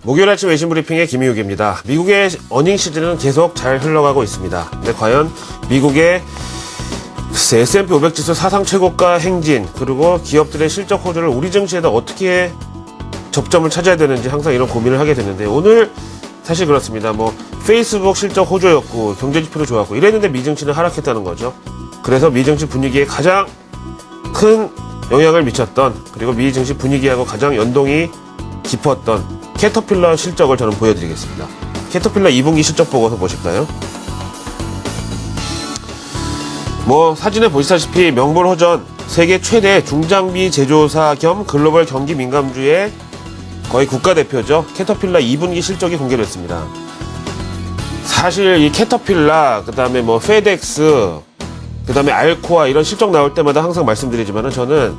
목요일 아침 외신 브리핑의 김희욱입니다. 미국의 어닝 시즌은 계속 잘 흘러가고 있습니다. 근데 과연 미국의 S&P 500 지수 사상 최고가 행진, 그리고 기업들의 실적 호조를 우리 증시에다 어떻게 접점을 찾아야 되는지 항상 이런 고민을 하게 되는데, 오늘 사실 그렇습니다. 페이스북 실적 호조였고 경제지표도 좋았고 이랬는데 미증시는 하락했다는 거죠. 그래서 미증시 분위기에 가장 큰 영향을 미쳤던, 그리고 미증시 분위기하고 가장 연동이 깊었던 캐터필러 실적을 저는 보여드리겠습니다. 캐터필러 2분기 실적 보고서 보실까요? 사진에 보시다시피 명불허전, 세계 최대 중장비 제조사 겸 글로벌 경기 민감주의 거의 국가대표죠. 캐터필러 2분기 실적이 공개됐습니다. 사실 이 캐터필러, 그 다음에 페덱스, 그 다음에 알코아 이런 실적 나올 때마다 항상 말씀드리지만은, 저는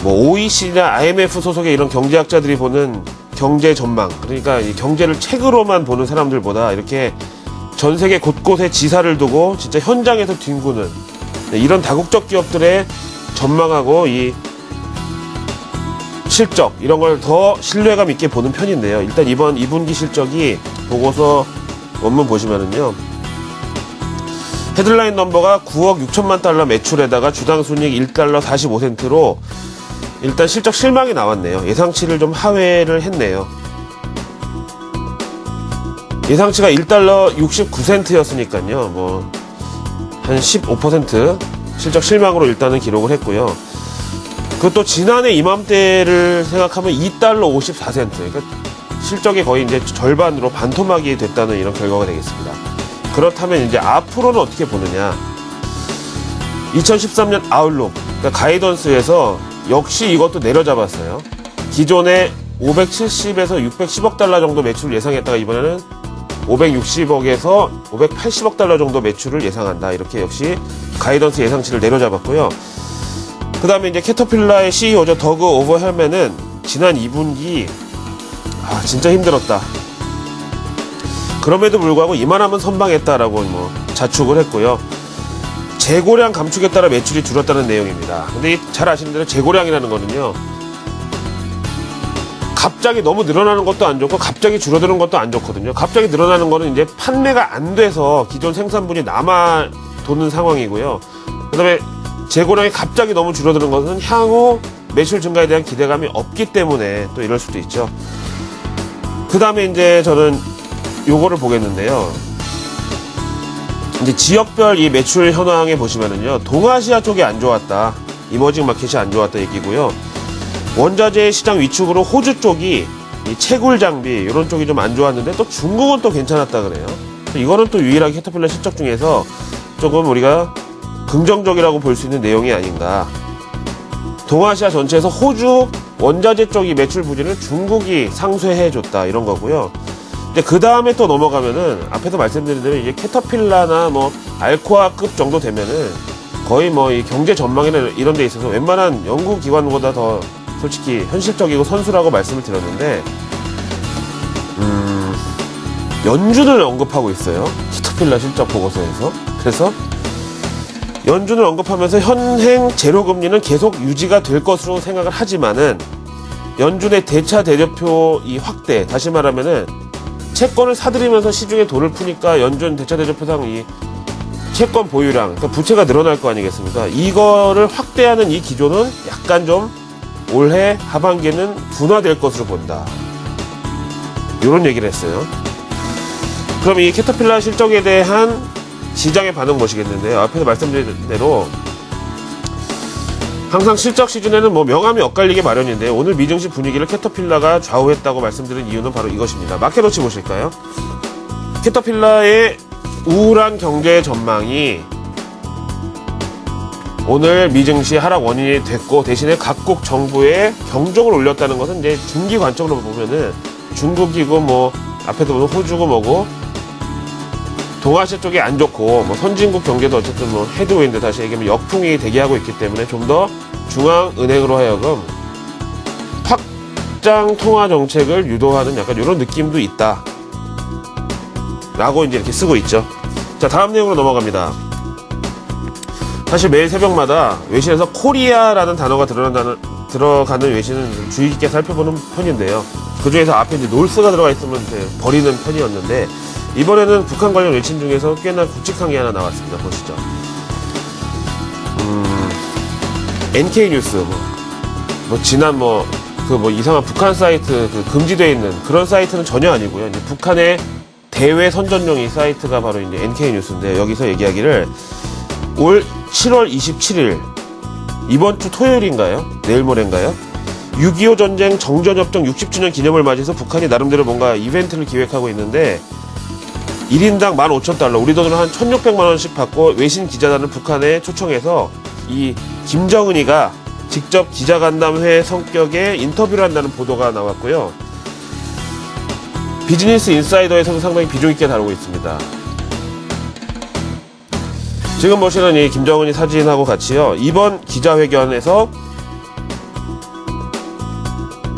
OECD나 IMF 소속의 이런 경제학자들이 보는 경제 전망, 그러니까 이 경제를 책으로만 보는 사람들보다 이렇게 전 세계 곳곳에 지사를 두고 진짜 현장에서 뒹구는 이런 다국적 기업들의 전망하고 이 실적, 이런 걸 더 신뢰감 있게 보는 편인데요. 일단 이번 2분기 실적이 보고서 원문 보시면은요, 헤드라인 넘버가 9억 6천만 달러 매출에다가 주당 순이익 1달러 45센트로 일단 실적 실망이 나왔네요. 예상치를 좀 하회를 했네요. 예상치가 1달러 69센트였으니까요. 한 15% 실적 실망으로 일단은 기록을 했고요. 그것도 지난해 이맘때를 생각하면 2달러 54센트. 그러니까 실적이 거의 이제 절반으로 반토막이 됐다는 이런 결과가 되겠습니다. 그렇다면 이제 앞으로는 어떻게 보느냐. 2013년 아웃룩, 그러니까 가이던스에서 역시 이것도 내려잡았어요. 기존에 570에서 610억 달러 정도 매출을 예상했다가 이번에는 560억에서 580억 달러 정도 매출을 예상한다. 이렇게 역시 가이던스 예상치를 내려잡았고요. 그 다음에 이제 캐터필러의 CEO죠. 더그 오버헬맨은 지난 2분기 진짜 힘들었다. 그럼에도 불구하고 이만하면 선방했다라고 자축을 했고요. 재고량 감축에 따라 매출이 줄었다는 내용입니다. 근데 잘 아시는 대로 재고량이라는 거는요, 갑자기 너무 늘어나는 것도 안 좋고 갑자기 줄어드는 것도 안 좋거든요. 갑자기 늘어나는 거는 이제 판매가 안 돼서 기존 생산분이 남아 도는 상황이고요. 그 다음에 재고량이 갑자기 너무 줄어드는 것은 향후 매출 증가에 대한 기대감이 없기 때문에 또 이럴 수도 있죠. 그 다음에 이제 저는 요거를 보겠는데요. 이제 지역별 이 매출 현황에 보시면은요, 동아시아 쪽이 안 좋았다. 이머징 마켓이 안 좋았다 얘기고요. 원자재 시장 위축으로 호주 쪽이 이 채굴 장비 이런 쪽이 좀 안 좋았는데, 또 중국은 또 괜찮았다 그래요. 이거는 또 유일하게 캐터필러 실적 중에서 조금 우리가 긍정적이라고 볼 수 있는 내용이 아닌가. 동아시아 전체에서 호주 원자재 쪽이 매출 부진을 중국이 상쇄해줬다 이런 거고요. 근데 그 다음에 또 넘어가면은 앞에서 말씀드린 대로 이제 캐터필러나 알코아급 정도 되면은 거의 이 경제 전망이나 이런 데 있어서 웬만한 연구기관보다 더 솔직히 현실적이고 선수라고 말씀을 드렸는데, 연준을 언급하고 있어요. 캐터필러 실적 보고서에서. 그래서 연준을 언급하면서 현행 제로금리는 계속 유지가 될 것으로 생각을 하지만은, 연준의 대차 대조표 이 확대, 다시 말하면은 채권을 사들이면서 시중에 돈을 푸니까 연준 대차 대조표상 이 채권 보유량, 그러니까 부채가 늘어날 거 아니겠습니까? 이거를 확대하는 이 기조는 약간 좀 올해 하반기에는 둔화될 것으로 본다. 이런 얘기를 했어요. 그럼 이 캐터필러 실적에 대한 시장의 반응 보시겠는데요. 앞에서 말씀드린 대로 항상 실적 시즌에는 명암이 엇갈리게 마련인데, 오늘 미증시 분위기를 캐터필러가 좌우했다고 말씀드린 이유는 바로 이것입니다. 마켓워치 보실까요? 캐터필러의 우울한 경제 전망이 오늘 미증시 하락 원인이 됐고, 대신에 각국 정부의 경종을 울렸다는 것은 이제 중기 관점으로 보면은 중국이고 앞에서 보면 호주고 뭐고 동아시아 쪽이 안 좋고 선진국 경제도 어쨌든 헤드윈드, 다시 얘기하면 역풍이 대기하고 있기 때문에 좀 더 중앙은행으로 하여금 확장 통화 정책을 유도하는 약간 이런 느낌도 있다 라고 이제 이렇게 쓰고 있죠. 자, 다음 내용으로 넘어갑니다. 사실 매일 새벽마다 외신에서 코리아라는 단어가 들어가는 외신은 좀 주의 깊게 살펴보는 편인데요. 그 중에서 앞에 이제 놀스가 들어가 있으면 이제 버리는 편이었는데, 이번에는 북한 관련 외신 중에서 꽤나 굵직한 게 하나 나왔습니다. 보시죠. NK뉴스, 지난 이상한 북한 사이트, 금지되어 있는 그런 사이트는 전혀 아니고요. 이제 북한의 대외 선전용 이 사이트가 바로 이제 NK뉴스인데, 여기서 얘기하기를 올 7월 27일, 이번 주 토요일인가요? 내일 모레인가요? 6.25 전쟁 정전협정 60주년 기념을 맞이해서 북한이 나름대로 뭔가 이벤트를 기획하고 있는데, 1인당 15,000달러, 우리 돈으로 한 1,600만원씩 받고 외신 기자단을 북한에 초청해서 이 김정은이가 직접 기자간담회 성격의 인터뷰를 한다는 보도가 나왔고요. 비즈니스 인사이더에서도 상당히 비중 있게 다루고 있습니다. 지금 보시는 이 김정은이 사진하고 같이요, 이번 기자회견에서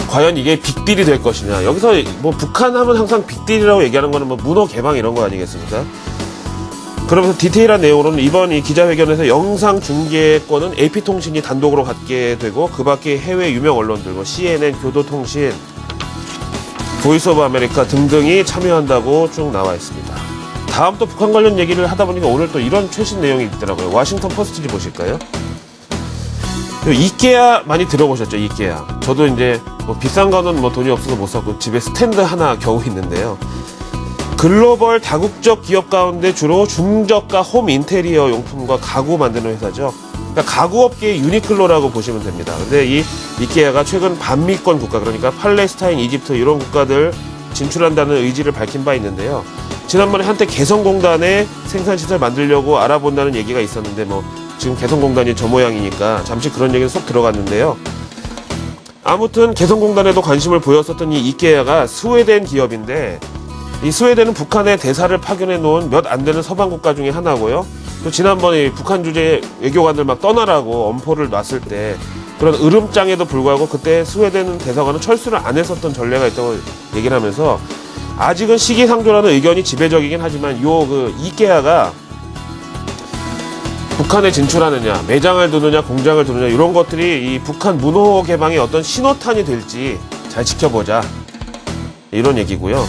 과연 이게 빅딜이 될 것이냐. 여기서 북한 하면 항상 빅딜이라고 얘기하는 거는 문호 개방 이런 거 아니겠습니까? 그러면서 디테일한 내용으로는 이번 이 기자회견에서 영상 중계권은 AP통신이 단독으로 갖게 되고, 그 밖에 해외 유명 언론들, CNN, 교도통신, 보이스 오브 아메리카 등등이 참여한다고 쭉 나와 있습니다. 다음 또 북한 관련 얘기를 하다 보니까 오늘 또 이런 최신 내용이 있더라고요. 워싱턴 포스트지 보실까요? 이케아 많이 들어보셨죠? 이케아. 저도 이제 비싼 거는 돈이 없어서 못 샀고 집에 스탠드 하나 겨우 있는데요. 글로벌 다국적 기업 가운데 주로 중저가 홈 인테리어 용품과 가구 만드는 회사죠. 그러니까 가구업계의 유니클로라고 보시면 됩니다. 근데 이 이케아가 최근 반미권 국가, 그러니까 팔레스타인, 이집트 이런 국가들 진출한다는 의지를 밝힌 바 있는데요. 지난번에 한때 개성공단에 생산시설 만들려고 알아본다는 얘기가 있었는데 지금 개성공단이 저 모양이니까 잠시 그런 얘기는 쏙 들어갔는데요. 아무튼 개성공단에도 관심을 보였었던 이 이케아가 스웨덴 기업인데, 이 스웨덴은 북한에 대사를 파견해 놓은 몇 안 되는 서방 국가 중에 하나고요. 또 지난번에 북한 주재 외교관들 막 떠나라고 엄포를 놨을 때 그런 으름장에도 불구하고 그때 스웨덴 대사관은 철수를 안 했었던 전례가 있다고 얘기를 하면서, 아직은 시기상조라는 의견이 지배적이긴 하지만 이케아가 북한에 진출하느냐, 매장을 두느냐, 공장을 두느냐, 이런 것들이 이 북한 문호 개방의 어떤 신호탄이 될지 잘 지켜보자, 이런 얘기고요.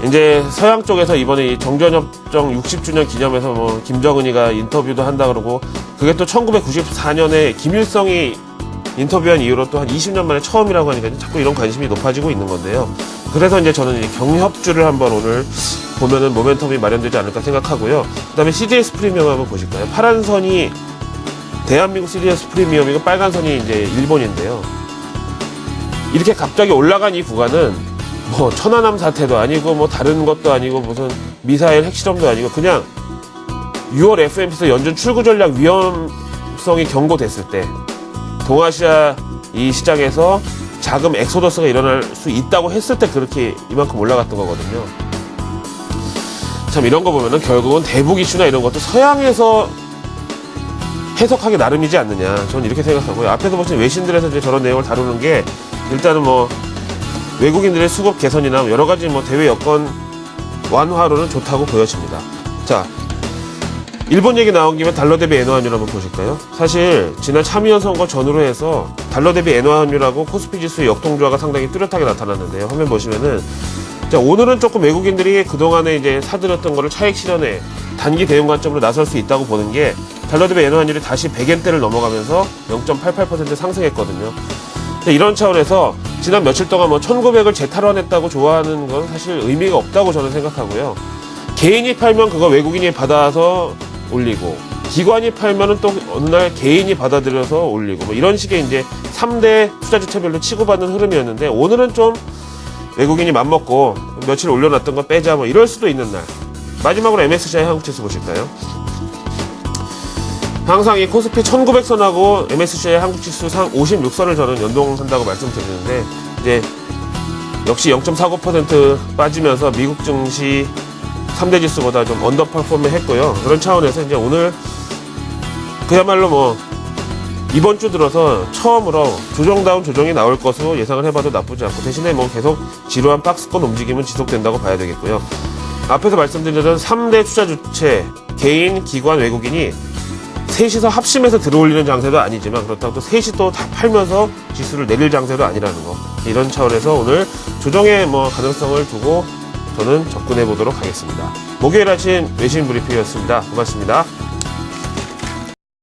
이제 서양 쪽에서 이번에 이 정전협정 60주년 기념해서 김정은이가 인터뷰도 한다 그러고, 그게 또 1994년에 김일성이 인터뷰한 이후로 또 한 20년 만에 처음이라고 하니까 자꾸 이런 관심이 높아지고 있는 건데요. 그래서 이제 저는 이 경협주를 한번 오늘 보면은 모멘텀이 마련되지 않을까 생각하고요. 그 다음에 CDS 프리미엄 한번 보실까요? 파란 선이 대한민국 CDS 프리미엄이고, 빨간 선이 이제 일본인데요. 이렇게 갑자기 올라간 이 구간은 천안함 사태도 아니고 다른 것도 아니고 무슨 미사일 핵실험도 아니고, 그냥 6월 FMC에서 연준 출구 전략 위험성이 경고됐을 때 동아시아 이 시장에서 자금 엑소더스가 일어날 수 있다고 했을 때 그렇게 이만큼 올라갔던 거거든요. 참 이런 거 보면은 결국은 대북 이슈나 이런 것도 서양에서 해석하기 나름이지 않느냐, 저는 이렇게 생각하고요. 앞에서 보신 외신들에서 이제 저런 내용을 다루는 게 일단은 외국인들의 수급 개선이나 여러 가지 대외 여건 완화로는 좋다고 보여집니다. 자, 일본 얘기 나온 김에 달러 대비 엔화 환율 한번 보실까요? 사실 지난 참의원 선거 전후로 해서 달러 대비 엔화 환율하고 코스피 지수의 역동조화가 상당히 뚜렷하게 나타났는데요. 화면 보시면은, 자, 오늘은 조금 외국인들이 그동안에 이제 사들였던 거를 차익 실현에 단기 대응 관점으로 나설 수 있다고 보는 게, 달러 대비 엔화 환율이 다시 100엔대를 넘어가면서 0.88% 상승했거든요. 이런 차원에서 지난 며칠 동안 1900을 재탈환했다고 좋아하는 건 사실 의미가 없다고 저는 생각하고요. 개인이 팔면 그거 외국인이 받아서 올리고, 기관이 팔면은 또 어느 날 개인이 받아들여서 올리고, 이런 식의 이제 3대 투자 주체별로 치고받는 흐름이었는데, 오늘은 좀 외국인이 맘먹고 며칠 올려놨던 거 빼자 이럴 수도 있는 날. 마지막으로 MSCI 한국지수 보실까요? 항상 이 코스피 1900선하고 MSCI 한국지수 상 56선을 저는 연동한다고 말씀드리는데, 이제 역시 0.49% 빠지면서 미국 증시 3대 지수보다 좀 언더퍼폼을 했고요. 그런 차원에서 이제 오늘 그야말로 이번 주 들어서 처음으로 조정다운 조정이 나올 것으로 예상을 해봐도 나쁘지 않고, 대신에 계속 지루한 박스권 움직임은 지속된다고 봐야 되겠고요. 앞에서 말씀드렸던 3대 투자 주체, 개인, 기관, 외국인이 셋이서 합심해서 들어올리는 장세도 아니지만 그렇다고 또 셋이 또 다 팔면서 지수를 내릴 장세도 아니라는 거. 이런 차원에서 오늘 조정의 가능성을 두고 저는 접근해 보도록 하겠습니다. 목요일 아침 외신 브리핑이었습니다. 고맙습니다.